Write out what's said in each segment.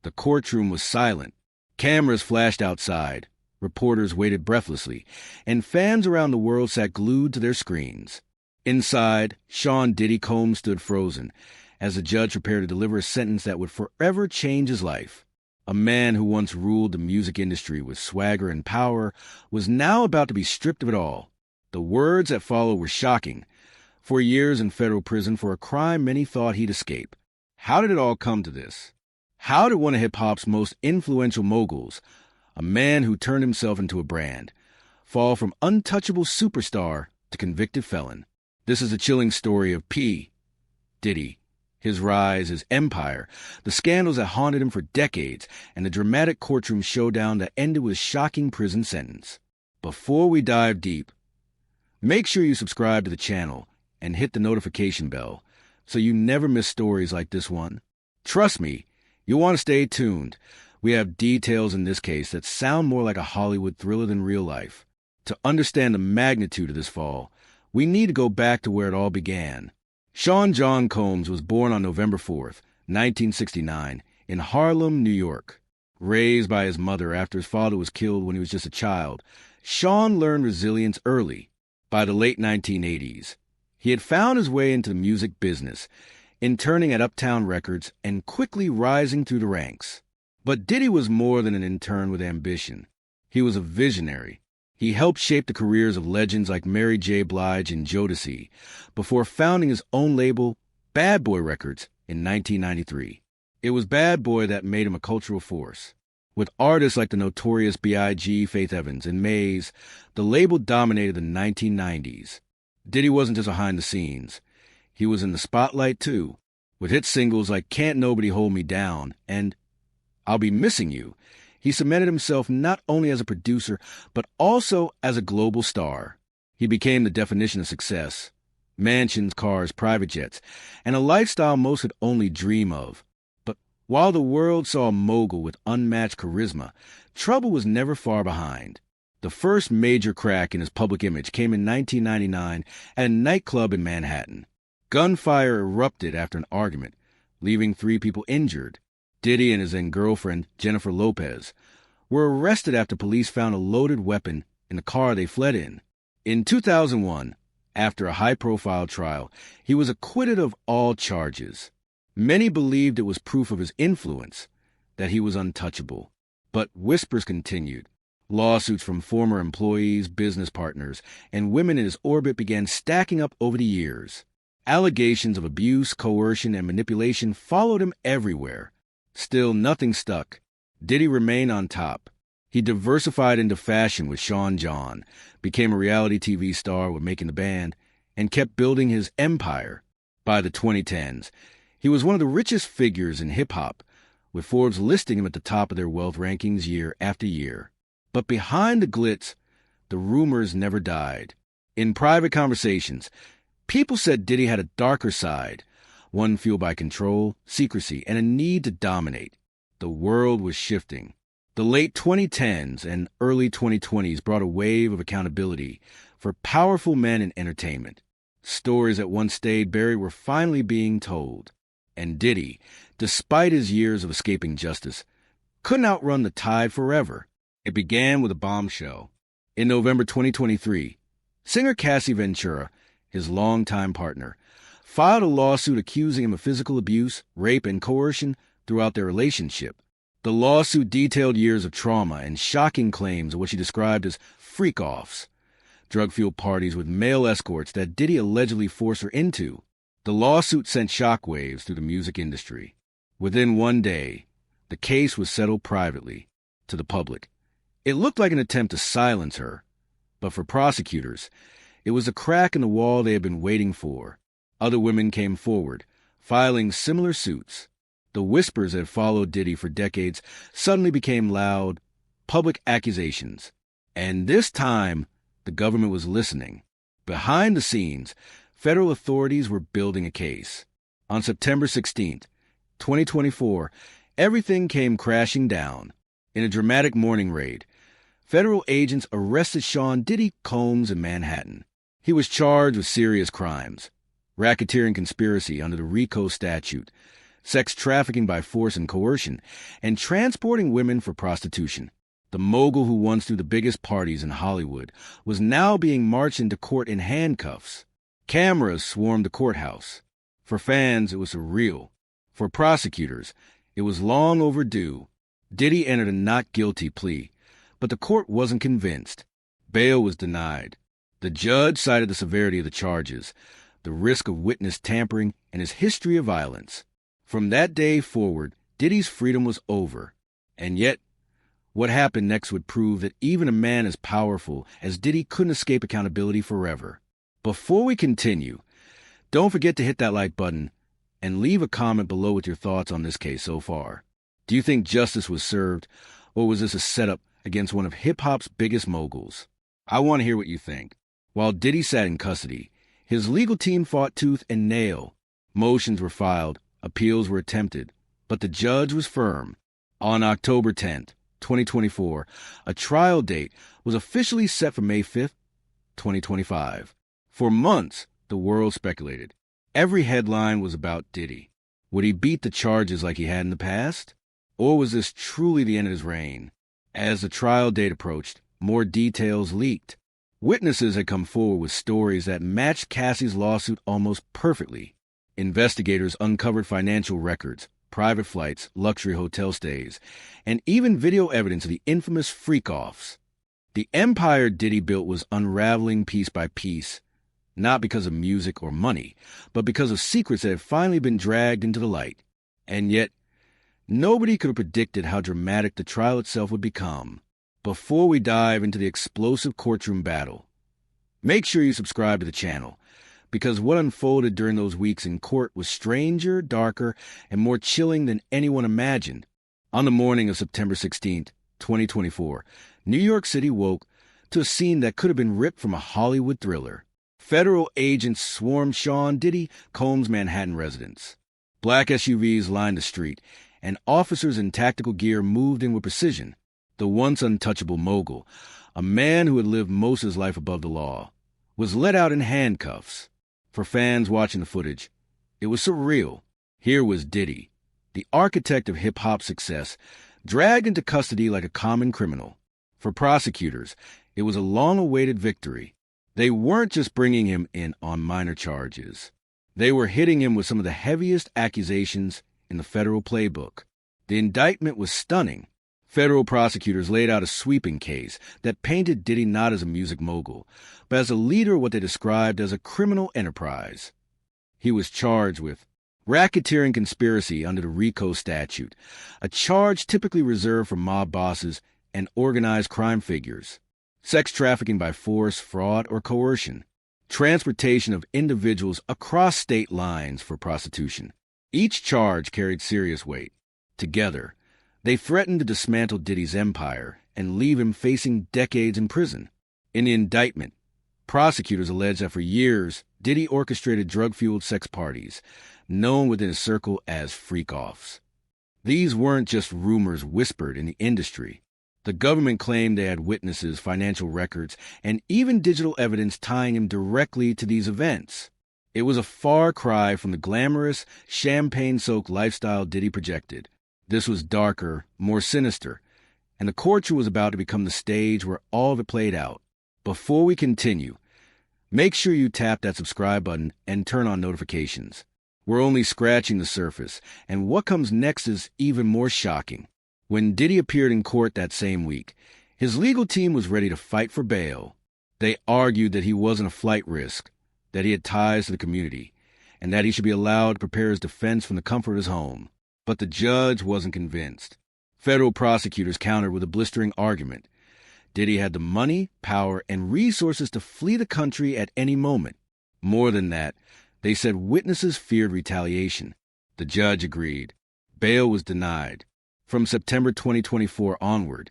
The courtroom was silent. Cameras flashed outside. Reporters waited breathlessly, and fans around the world sat glued to their screens. Inside, Sean Diddy Combs stood frozen, as the judge prepared to deliver a sentence that would forever change his life. A man who once ruled the music industry with swagger and power was now about to be stripped of it all. The words that followed were shocking. 4 years in federal prison for a crime many thought he'd escape. How did it all come to this? How did one of hip-hop's most influential moguls, a man who turned himself into a brand, fall from untouchable superstar to convicted felon? This is a chilling story of P. Diddy, his rise, his empire, the scandals that haunted him for decades, and the dramatic courtroom showdown that ended with a shocking prison sentence. Before we dive deep, make sure you subscribe to the channel and hit the notification bell so you never miss stories like this one. Trust me, you'll want to stay tuned. We have details in this case that sound more like a Hollywood thriller than real life. To understand the magnitude of this fall, we need to go back to where it all began. Sean John Combs was born on November 4th, 1969, in Harlem, New York. Raised by his mother after his father was killed when he was just a child, Sean learned resilience early. By the late 1980s, he had found his way into the music business, interning at Uptown Records and quickly rising through the ranks. But Diddy was more than an intern with ambition. He was a visionary. He helped shape the careers of legends like Mary J. Blige and Jodeci before founding his own label, Bad Boy Records, in 1993. It was Bad Boy that made him a cultural force. With artists like the Notorious B.I.G., Faith Evans, and Maze, the label dominated the 1990s. Diddy wasn't just behind the scenes. He was in the spotlight, too, with hit singles like Can't Nobody Hold Me Down and I'll Be Missing You. He cemented himself not only as a producer, but also as a global star. He became the definition of success. Mansions, cars, private jets, and a lifestyle most could only dream of. But while the world saw a mogul with unmatched charisma, trouble was never far behind. The first major crack in his public image came in 1999 at a nightclub in Manhattan. Gunfire erupted after an argument, leaving 3 people injured. Diddy and his then-girlfriend, Jennifer Lopez, were arrested after police found a loaded weapon in the car they fled in. In 2001, after a high-profile trial, he was acquitted of all charges. Many believed it was proof of his influence, that he was untouchable. But whispers continued. Lawsuits from former employees, business partners, and women in his orbit began stacking up over the years. Allegations of abuse, coercion, and manipulation followed him everywhere. Still, nothing stuck. Diddy remained on top. He diversified into fashion with Sean John, became a reality TV star with Making the Band, and kept building his empire. By the 2010s, he was one of the richest figures in hip-hop, with Forbes listing him at the top of their wealth rankings year after year. But behind the glitz, the rumors never died. In private conversations, people said Diddy had a darker side, one fueled by control, secrecy, and a need to dominate. The world was shifting. The late 2010s and early 2020s brought a wave of accountability for powerful men in entertainment. Stories that once stayed buried were finally being told. And Diddy, despite his years of escaping justice, couldn't outrun the tide forever. It began with a bombshell. In November 2023, singer Cassie Ventura, his longtime partner, filed a lawsuit accusing him of physical abuse, rape, and coercion throughout their relationship. The lawsuit detailed years of trauma and shocking claims of what she described as freak-offs, drug-fueled parties with male escorts that Diddy allegedly forced her into. The lawsuit sent shockwaves through the music industry. Within one day, the case was settled privately to the public. It looked like an attempt to silence her, but for prosecutors, it was a crack in the wall they had been waiting for. Other women came forward, filing similar suits. The whispers that followed Diddy for decades suddenly became loud, public accusations. And this time, the government was listening. Behind the scenes, federal authorities were building a case. On September 16th, 2024, everything came crashing down. In a dramatic morning raid, federal agents arrested Sean Diddy Combs in Manhattan. He was charged with serious crimes, racketeering conspiracy under the RICO statute, sex trafficking by force and coercion, and transporting women for prostitution. The mogul who once threw the biggest parties in Hollywood was now being marched into court in handcuffs. Cameras swarmed the courthouse. For fans, it was surreal. For prosecutors, it was long overdue. Diddy entered a not guilty plea, but the court wasn't convinced. Bail was denied. The judge cited the severity of the charges, the risk of witness tampering, and his history of violence. From that day forward, Diddy's freedom was over. And yet, what happened next would prove that even a man as powerful as Diddy couldn't escape accountability forever. Before we continue, don't forget to hit that like button and leave a comment below with your thoughts on this case so far. Do you think justice was served, or was this a setup against one of hip-hop's biggest moguls? I want to hear what you think. While Diddy sat in custody, his legal team fought tooth and nail. Motions were filed, appeals were attempted, but the judge was firm. On October 10th, 2024, a trial date was officially set for May 5th, 2025. For months, the world speculated. Every headline was about Diddy. Would he beat the charges like he had in the past? Or was this truly the end of his reign? As the trial date approached, more details leaked. Witnesses had come forward with stories that matched Cassie's lawsuit almost perfectly. Investigators uncovered financial records, private flights, luxury hotel stays, and even video evidence of the infamous freak-offs. The empire Diddy built was unraveling piece by piece, not because of music or money, but because of secrets that had finally been dragged into the light. And yet, nobody could have predicted how dramatic the trial itself would become. Before we dive into the explosive courtroom battle, make sure you subscribe to the channel, because what unfolded during those weeks in court was stranger, darker, and more chilling than anyone imagined. On the morning of September 16th, 2024, New York City woke to a scene that could have been ripped from a Hollywood thriller. Federal agents swarmed Sean Diddy Combs' Manhattan residence. Black SUVs lined the street, and officers in tactical gear moved in with precision. The once untouchable mogul, a man who had lived most of his life above the law, was let out in handcuffs. For fans watching the footage, it was surreal. Here was Diddy, the architect of hip-hop success, dragged into custody like a common criminal. For prosecutors, it was a long-awaited victory. They weren't just bringing him in on minor charges. They were hitting him with some of the heaviest accusations in the federal playbook. The indictment was stunning. Federal prosecutors laid out a sweeping case that painted Diddy not as a music mogul, but as a leader of what they described as a criminal enterprise. He was charged with racketeering conspiracy under the RICO statute, a charge typically reserved for mob bosses and organized crime figures, sex trafficking by force, fraud, or coercion, transportation of individuals across state lines for prostitution. Each charge carried serious weight. Together, they threatened to dismantle Diddy's empire and leave him facing decades in prison. In the indictment, prosecutors alleged that for years, Diddy orchestrated drug-fueled sex parties, known within his circle as freak-offs. These weren't just rumors whispered in the industry. The government claimed they had witnesses, financial records, and even digital evidence tying him directly to these events. It was a far cry from the glamorous, champagne-soaked lifestyle Diddy projected. This was darker, more sinister, and the courtroom was about to become the stage where all of it played out. Before we continue, make sure you tap that subscribe button and turn on notifications. We're only scratching the surface, and what comes next is even more shocking. When Diddy appeared in court that same week, his legal team was ready to fight for bail. They argued that he wasn't a flight risk, that he had ties to the community, and that he should be allowed to prepare his defense from the comfort of his home. But the judge wasn't convinced. Federal prosecutors countered with a blistering argument. Diddy had the money, power, and resources to flee the country at any moment. More than that, they said witnesses feared retaliation. The judge agreed. Bail was denied. From September 2024 onward,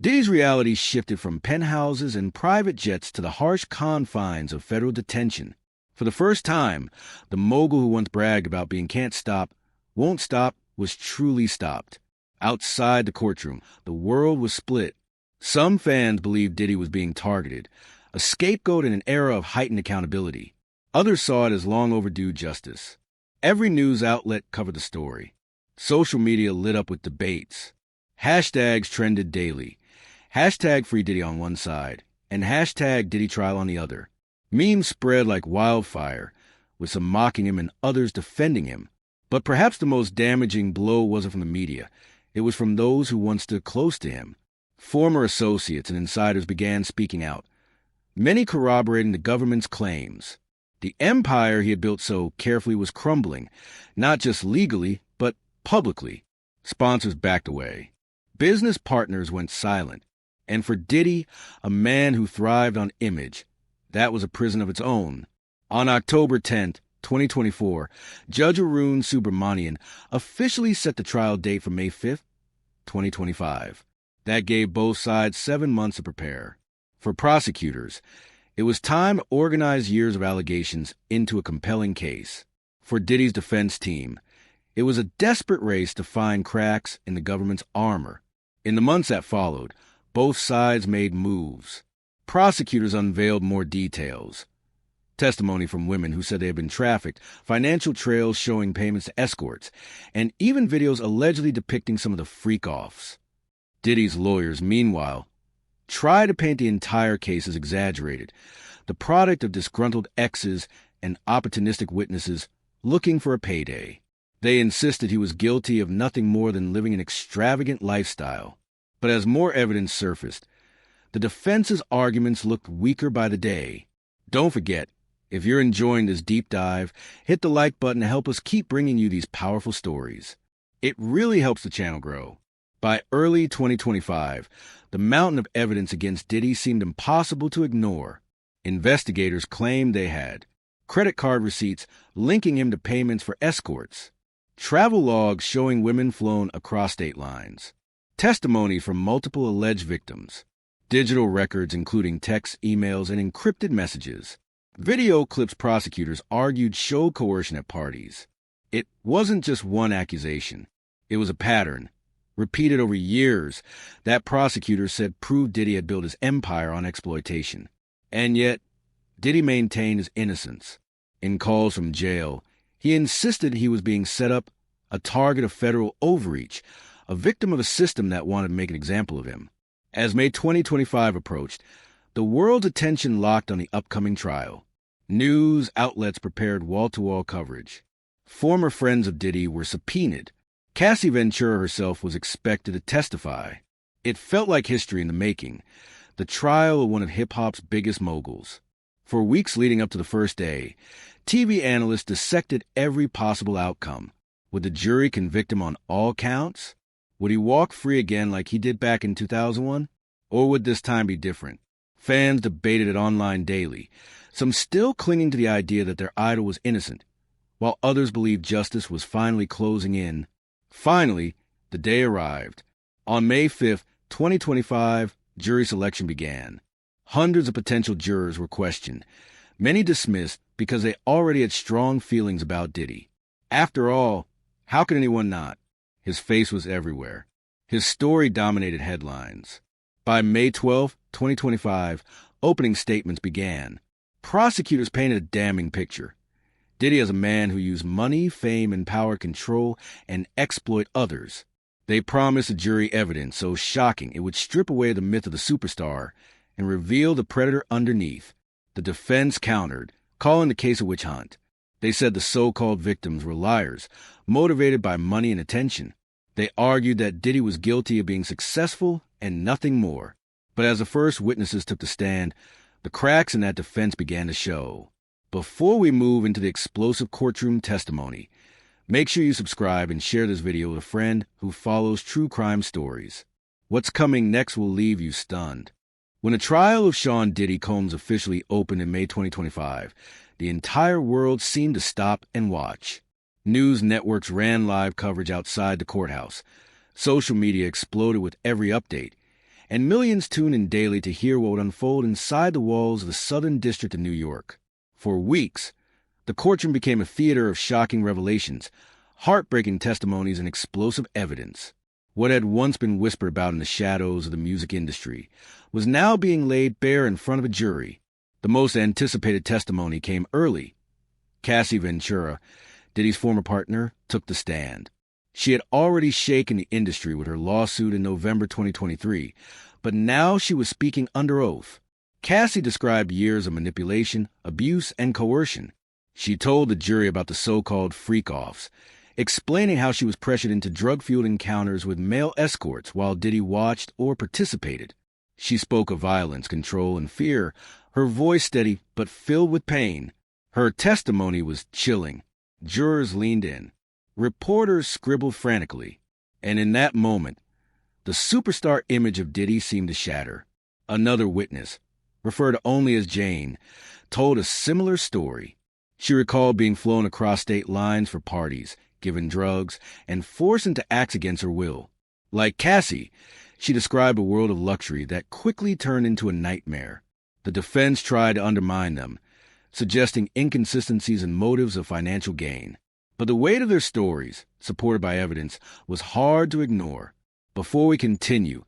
Diddy's reality shifted from penthouses and private jets to the harsh confines of federal detention. For the first time, the mogul who once bragged about being can't stop, won't stop, was truly stopped. Outside the courtroom, the world was split. Some fans believed Diddy was being targeted, a scapegoat in an era of heightened accountability. Others saw it as long overdue justice. Every news outlet covered the story. Social media lit up with debates. Hashtags trended daily. Hashtag Free Diddy on one side, and hashtag Diddy Trial on the other. Memes spread like wildfire, with some mocking him and others defending him. But perhaps the most damaging blow wasn't from the media. It was from those who once stood close to him. Former associates and insiders began speaking out, many corroborating the government's claims. The empire he had built so carefully was crumbling, not just legally, but publicly. Sponsors backed away. Business partners went silent. And for Diddy, a man who thrived on image, that was a prison of its own. On October 10th, 2024, Judge Arun Subramanian officially set the trial date for May 5th, 2025. That gave both sides 7 months to prepare. For prosecutors, it was time to organize years of allegations into a compelling case. For Diddy's defense team, it was a desperate race to find cracks in the government's armor. In the months that followed, both sides made moves. Prosecutors unveiled more details. Testimony from women who said they had been trafficked, financial trails showing payments to escorts, and even videos allegedly depicting some of the freak-offs. Diddy's lawyers, meanwhile, tried to paint the entire case as exaggerated, the product of disgruntled exes and opportunistic witnesses looking for a payday. They insisted he was guilty of nothing more than living an extravagant lifestyle. But as more evidence surfaced, the defense's arguments looked weaker by the day. Don't forget, if you're enjoying this deep dive, hit the like button to help us keep bringing you these powerful stories. It really helps the channel grow. By early 2025, the mountain of evidence against Diddy seemed impossible to ignore. Investigators claimed they had credit card receipts linking him to payments for escorts, travel logs showing women flown across state lines, testimony from multiple alleged victims, digital records including texts, emails, and encrypted messages. Video clips prosecutors argued showed coercion at parties. It wasn't just one accusation. It was a pattern, repeated over years, that prosecutors said proved Diddy had built his empire on exploitation. And yet, Diddy maintained his innocence. In calls from jail, he insisted he was being set up, a target of federal overreach, a victim of a system that wanted to make an example of him. As May 2025 approached, the world's attention locked on the upcoming trial. News outlets prepared wall-to-wall coverage. Former friends of Diddy were subpoenaed. Cassie Ventura herself was expected to testify. It felt like history in the making, the trial of one of hip-hop's biggest moguls. For weeks leading up to the first day, TV analysts dissected every possible outcome. Would the jury convict him on all counts? Would he walk free again like he did back in 2001? Or would this time be different? Fans debated it online daily, some still clinging to the idea that their idol was innocent, while others believed justice was finally closing in. Finally, the day arrived. On May 5th, 2025, jury selection began. Hundreds of potential jurors were questioned, many dismissed because they already had strong feelings about Diddy. After all, how could anyone not? His face was everywhere. His story dominated headlines. By May 12, 2025, opening statements began. Prosecutors painted a damning picture. Diddy as a man who used money, fame, and power to control and exploit others. They promised the jury evidence so shocking it would strip away the myth of the superstar and reveal the predator underneath. The defense countered, calling the case a witch hunt. They said the so-called victims were liars, motivated by money and attention. They argued that Diddy was guilty of being successful and nothing more. But as the first witnesses took the stand, the cracks in that defense began to show. Before we move into the explosive courtroom testimony, make sure you subscribe and share this video with a friend who follows true crime stories. What's coming next will leave you stunned. When the trial of Sean Diddy Combs officially opened in May 2025, the entire world seemed to stop and watch. News networks ran live coverage outside the courthouse. Social media exploded with every update, and millions tuned in daily to hear what would unfold inside the walls of the Southern District of New York. For weeks, the courtroom became a theater of shocking revelations, heartbreaking testimonies, and explosive evidence. What had once been whispered about in the shadows of the music industry was now being laid bare in front of a jury. The most anticipated testimony came early. Cassie Ventura, Diddy's former partner, took the stand. She had already shaken the industry with her lawsuit in November 2023, but now she was speaking under oath. Cassie described years of manipulation, abuse, and coercion. She told the jury about the so-called freak-offs, explaining how she was pressured into drug-fueled encounters with male escorts while Diddy watched or participated. She spoke of violence, control, and fear, her voice steady but filled with pain. Her testimony was chilling. Jurors leaned in. Reporters scribbled frantically. And in that moment, the superstar image of Diddy seemed to shatter. Another witness, referred only as Jane, told a similar story. She recalled being flown across state lines for parties, given drugs, and forced into acts against her will. Like Cassie, she described a world of luxury that quickly turned into a nightmare. The defense tried to undermine them, suggesting inconsistencies and motives of financial gain. But the weight of their stories, supported by evidence, was hard to ignore. Before we continue,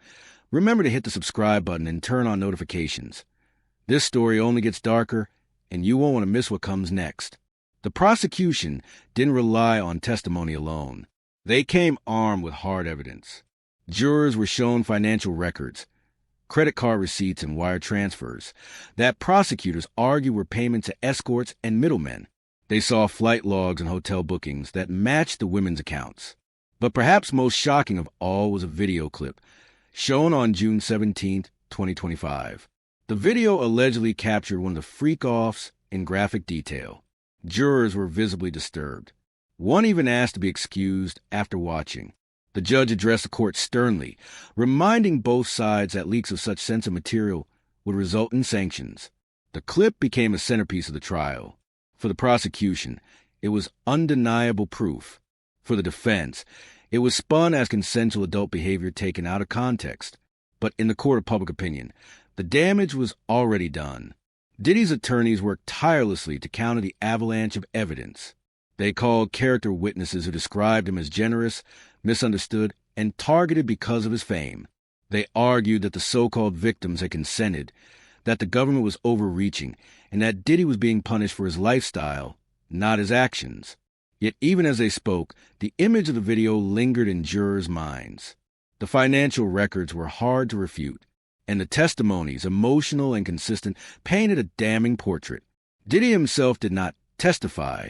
remember to hit the subscribe button and turn on notifications. This story only gets darker, and you won't want to miss what comes next. The prosecution didn't rely on testimony alone. They came armed with hard evidence. Jurors were shown financial records, credit card receipts, and wire transfers that prosecutors argue were payments to escorts and middlemen. They saw flight logs and hotel bookings that matched the women's accounts. But perhaps most shocking of all was a video clip shown on June 17, 2025. The video allegedly captured one of the freak-offs in graphic detail. Jurors were visibly disturbed. One even asked to be excused after watching. The judge addressed the court sternly, reminding both sides that leaks of such sensitive material would result in sanctions. The clip became a centerpiece of the trial. For the prosecution, it was undeniable proof. For the defense, it was spun as consensual adult behavior taken out of context. But in the court of public opinion, the damage was already done. Diddy's attorneys worked tirelessly to counter the avalanche of evidence. They called character witnesses who described him as generous, misunderstood, and targeted because of his fame. They argued that the so-called victims had consented, that the government was overreaching, and that Diddy was being punished for his lifestyle, not his actions. Yet even as they spoke, the image of the video lingered in jurors' minds. The financial records were hard to refute, and the testimonies, emotional and consistent, painted a damning portrait. Diddy himself did not testify,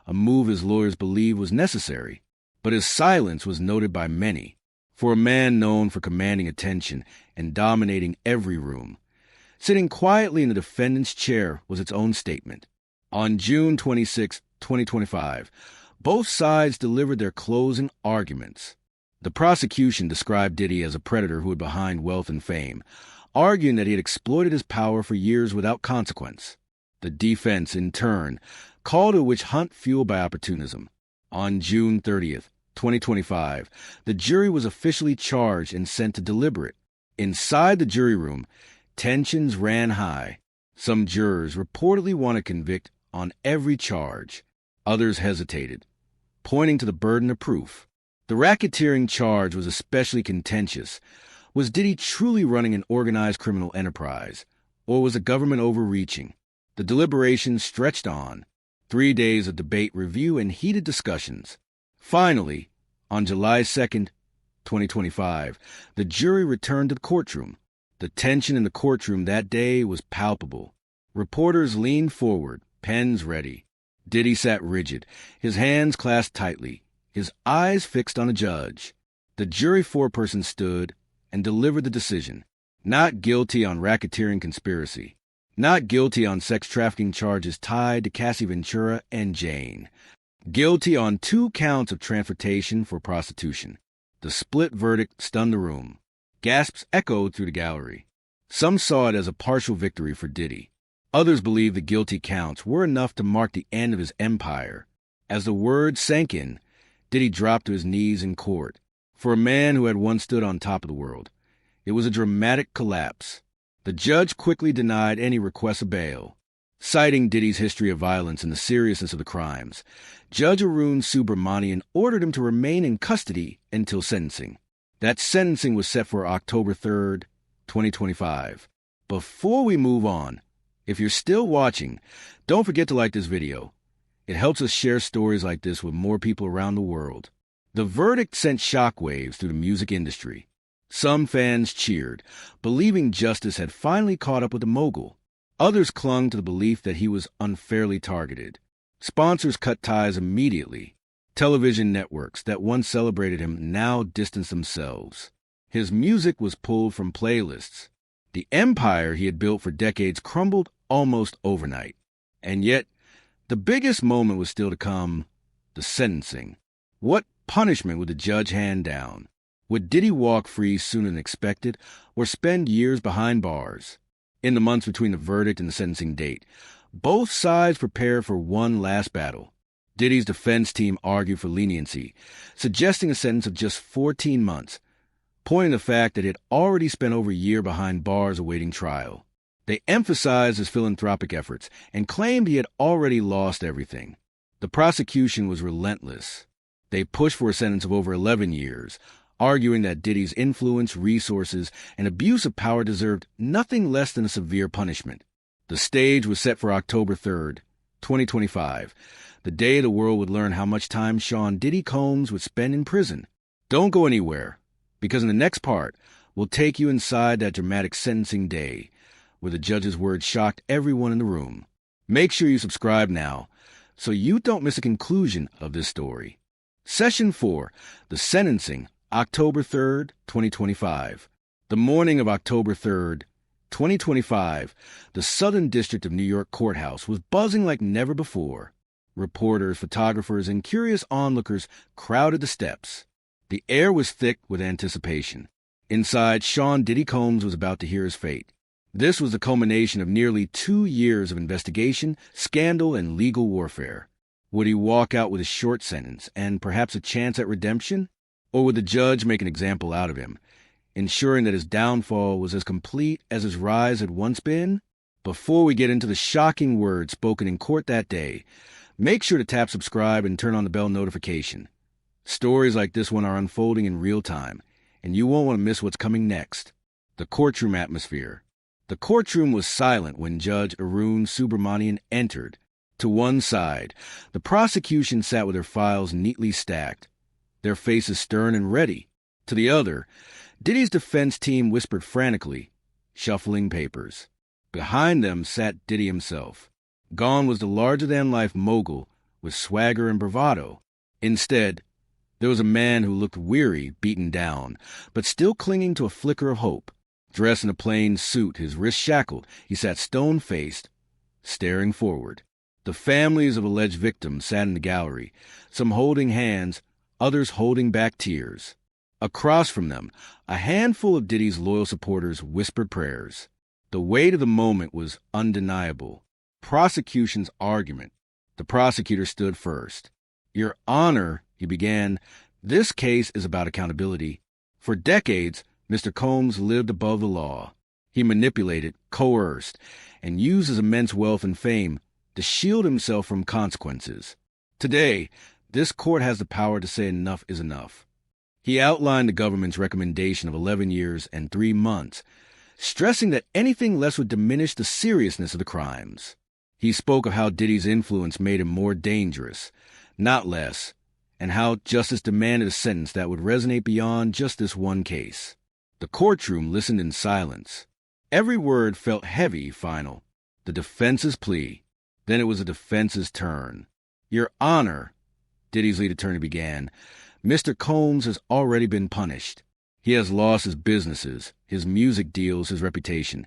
a move his lawyers believed was necessary, but his silence was noted by many. For a man known for commanding attention and dominating every room, sitting quietly in the defendant's chair was its own statement. On June 26, 2025, both sides delivered their closing arguments. The prosecution described Diddy as a predator who hid behind wealth and fame, arguing that he had exploited his power for years without consequence. The defense, in turn, called it a witch hunt fueled by opportunism. On June 30, 2025, the jury was officially charged and sent to deliberate. Inside the jury room, tensions ran high. Some jurors reportedly wanted to convict on every charge. Others hesitated, pointing to the burden of proof. The racketeering charge was especially contentious. Was Diddy truly running an organized criminal enterprise, or was the government overreaching? The deliberations stretched on. 3 days of debate, review, and heated discussions. Finally, on July 2nd, 2025, the jury returned to the courtroom. The tension in the courtroom that day was palpable. Reporters leaned forward, pens ready. Diddy sat rigid, his hands clasped tightly, his eyes fixed on the judge. The jury foreperson stood and delivered the decision. Not guilty on racketeering conspiracy. Not guilty on sex trafficking charges tied to Cassie Ventura and Jane. Guilty on 2 counts of transportation for prostitution. The split verdict stunned the room. Gasps echoed through the gallery. Some saw it as a partial victory for Diddy. Others believed the guilty counts were enough to mark the end of his empire. As the words sank in, Diddy dropped to his knees in court. For a man who had once stood on top of the world, it was a dramatic collapse. The judge quickly denied any request of bail. Citing Diddy's history of violence and the seriousness of the crimes, Judge Arun Subramanian ordered him to remain in custody until sentencing. That sentencing was set for October 3rd, 2025. Before we move on, if you're still watching, don't forget to like this video. It helps us share stories like this with more people around the world. The verdict sent shockwaves through the music industry. Some fans cheered, believing justice had finally caught up with the mogul. Others clung to the belief that he was unfairly targeted. Sponsors cut ties immediately. Television networks that once celebrated him now distanced themselves. His music was pulled from playlists. The empire he had built for decades crumbled almost overnight. And yet, the biggest moment was still to come: the sentencing. What punishment would the judge hand down? Would Diddy walk free sooner than expected, or spend years behind bars? In the months between the verdict and the sentencing date, both sides prepared for one last battle. Diddy's defense team argued for leniency, suggesting a sentence of just 14 months, pointing to the fact that he had already spent over a year behind bars awaiting trial. They emphasized his philanthropic efforts and claimed he had already lost everything. The prosecution was relentless. They pushed for a sentence of over 11 years, arguing that Diddy's influence, resources, and abuse of power deserved nothing less than a severe punishment. The stage was set for October 3rd, 2025, the day the world would learn how much time Sean Diddy Combs would spend in prison. Don't go anywhere, because in the next part, we'll take you inside that dramatic sentencing day, where the judge's words shocked everyone in the room. Make sure you subscribe now, so you don't miss a conclusion of this story. Session 4, the sentencing, October 3rd, 2025. The morning of October 3rd, 2025, the Southern District of New York courthouse was buzzing like never before. Reporters, photographers, and curious onlookers crowded the steps. The air was thick with anticipation. Inside, Sean Diddy Combs was about to hear his fate. This was the culmination of nearly 2 years of investigation, scandal, and legal warfare. Would he walk out with a short sentence and perhaps a chance at redemption? Or would the judge make an example out of him, ensuring that his downfall was as complete as his rise had once been? Before we get into the shocking words spoken in court that day, make sure to tap subscribe and turn on the bell notification. Stories like this one are unfolding in real time, and you won't want to miss what's coming next. The courtroom atmosphere. The courtroom was silent when Judge Arun Subramanian entered. To one side, the prosecution sat with their files neatly stacked, their faces stern and ready. To the other, Diddy's defense team whispered frantically, shuffling papers. Behind them sat Diddy himself. Gone was the larger-than-life mogul with swagger and bravado. Instead, there was a man who looked weary, beaten down, but still clinging to a flicker of hope. Dressed in a plain suit, his wrists shackled, he sat stone-faced, staring forward. The families of alleged victims sat in the gallery, some holding hands, others holding back tears. Across from them, a handful of Diddy's loyal supporters whispered prayers. The weight of the moment was undeniable. Prosecution's argument. The prosecutor stood first. "Your Honor," he began, "this case is about accountability. For decades, Mr. Combs lived above the law. He manipulated, coerced, and used his immense wealth and fame to shield himself from consequences. Today, this court has the power to say enough is enough." He outlined the government's recommendation of 11 years and 3 months, stressing that anything less would diminish the seriousness of the crimes. He spoke of how Diddy's influence made him more dangerous, not less, and how justice demanded a sentence that would resonate beyond just this one case. The courtroom listened in silence. Every word felt heavy, final. The defense's plea. Then it was the defense's turn. "Your Honor," Diddy's lead attorney began, "Mr. Combs has already been punished. He has lost his businesses, his music deals, his reputation,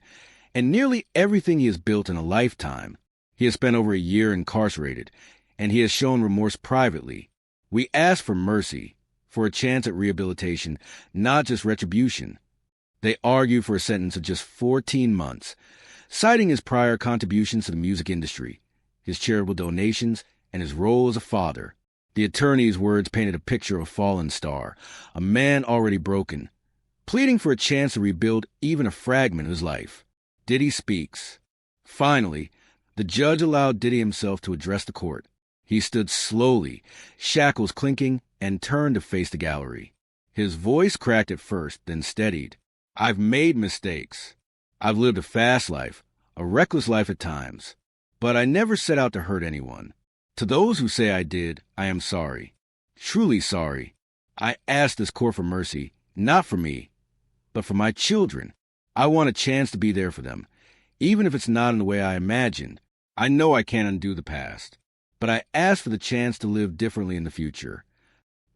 and nearly everything he has built in a lifetime. He has spent over a year incarcerated, and he has shown remorse privately. We ask for mercy, for a chance at rehabilitation, not just retribution." They argue for a sentence of just 14 months, citing his prior contributions to the music industry, his charitable donations, and his role as a father. The attorney's words painted a picture of a fallen star, a man already broken, pleading for a chance to rebuild even a fragment of his life. Diddy speaks. Finally, the judge allowed Diddy himself to address the court. He stood slowly, shackles clinking, and turned to face the gallery. His voice cracked at first, then steadied. "I've made mistakes. I've lived a fast life, a reckless life at times, but I never set out to hurt anyone. To those who say I did, I am sorry. Truly sorry. I ask this court for mercy, not for me, but for my children. I want a chance to be there for them, even if it's not in the way I imagined. I know I can't undo the past, but I ask for the chance to live differently in the future.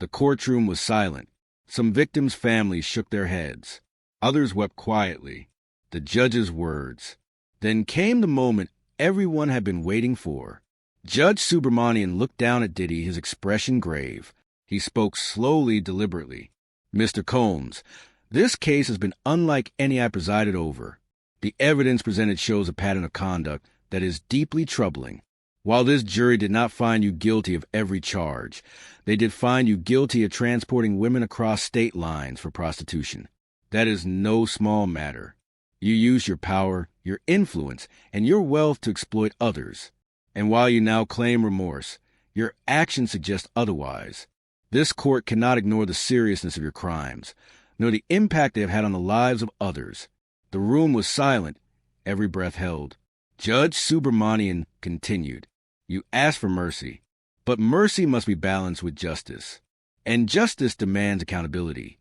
The courtroom was silent. Some victims' families shook their heads. Others wept quietly. The judge's words. Then came the moment everyone had been waiting for. Judge Subramanian looked down at Diddy, his expression grave. He spoke slowly, deliberately. Mr. Combs, this case has been unlike any I presided over. The evidence presented shows a pattern of conduct that is deeply troubling. While this jury did not find you guilty of every charge, they did find you guilty of transporting women across state lines for prostitution. That is no small matter. You used your power, your influence, and your wealth to exploit others. And while you now claim remorse, your actions suggest otherwise. This court cannot ignore the seriousness of your crimes, nor the impact they have had on the lives of others. The room was silent, every breath held. Judge Subramanian continued, You asked for mercy, but mercy must be balanced with justice, and justice demands accountability.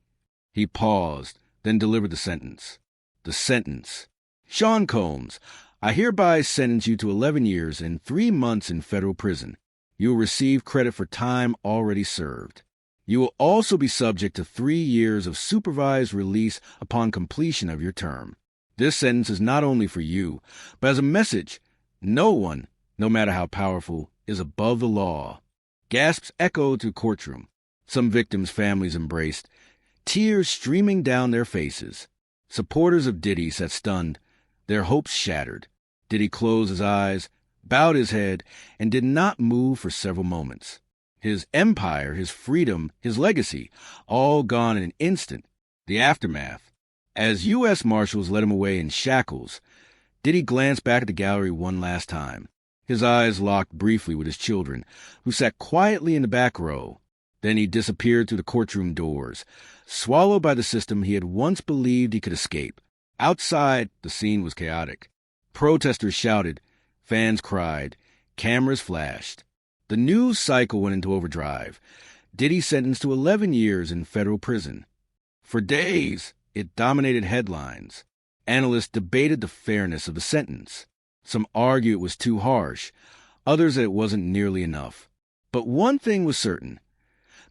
He paused, then delivered the sentence. The sentence. Sean Combs, I hereby sentence you to 11 years and 3 months in federal prison. You will receive credit for time already served. You will also be subject to 3 years of supervised release upon completion of your term. This sentence is not only for you, but as a message. No one, no matter how powerful, is above the law. Gasps echoed through courtroom. Some victims' families embraced, tears streaming down their faces. Supporters of Diddy sat stunned, their hopes shattered. Diddy closed his eyes, bowed his head, and did not move for several moments. His empire, his freedom, his legacy, all gone in an instant. The aftermath. As U.S. Marshals led him away in shackles, Diddy glanced back at the gallery one last time. His eyes locked briefly with his children, who sat quietly in the back row. Then he disappeared through the courtroom doors, swallowed by the system he had once believed he could escape. Outside, the scene was chaotic. Protesters shouted, fans cried, cameras flashed. The news cycle went into overdrive. Diddy sentenced to 11 years in federal prison. For days, it dominated headlines. Analysts debated the fairness of the sentence. Some argued it was too harsh, others that it wasn't nearly enough. But one thing was certain.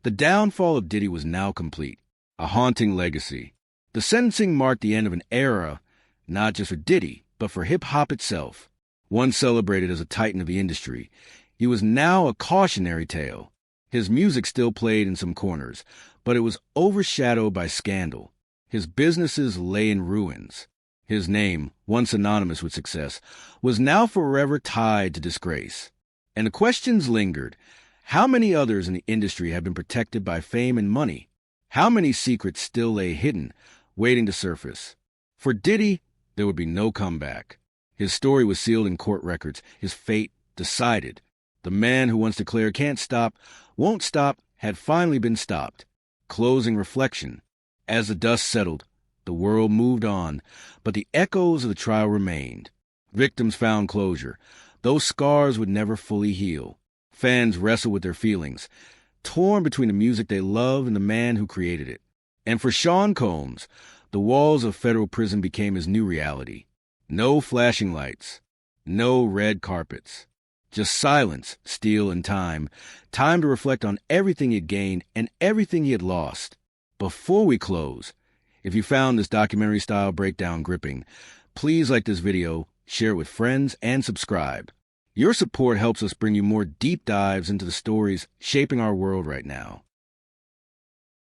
The downfall of Diddy was now complete, a haunting legacy. The sentencing marked the end of an era, not just for Diddy, but for hip-hop itself. Once celebrated as a titan of the industry, he was now a cautionary tale. His music still played in some corners, but it was overshadowed by scandal. His businesses lay in ruins. His name, once synonymous with success, was now forever tied to disgrace. And the questions lingered. How many others in the industry have been protected by fame and money? How many secrets still lay hidden, waiting to surface? For Diddy, there would be no comeback. His story was sealed in court records, his fate decided. The man who once declared can't stop, won't stop, had finally been stopped. Closing reflection. As the dust settled, the world moved on, but the echoes of the trial remained. Victims found closure. Those scars would never fully heal. Fans wrestled with their feelings, torn between the music they love and the man who created it. And for Sean Combs, the walls of federal prison became his new reality. No flashing lights, no red carpets. Just silence, steel, and time. Time to reflect on everything he had gained and everything he had lost. Before we close, if you found this documentary-style breakdown gripping, please like this video, share it with friends, and subscribe. Your support helps us bring you more deep dives into the stories shaping our world right now.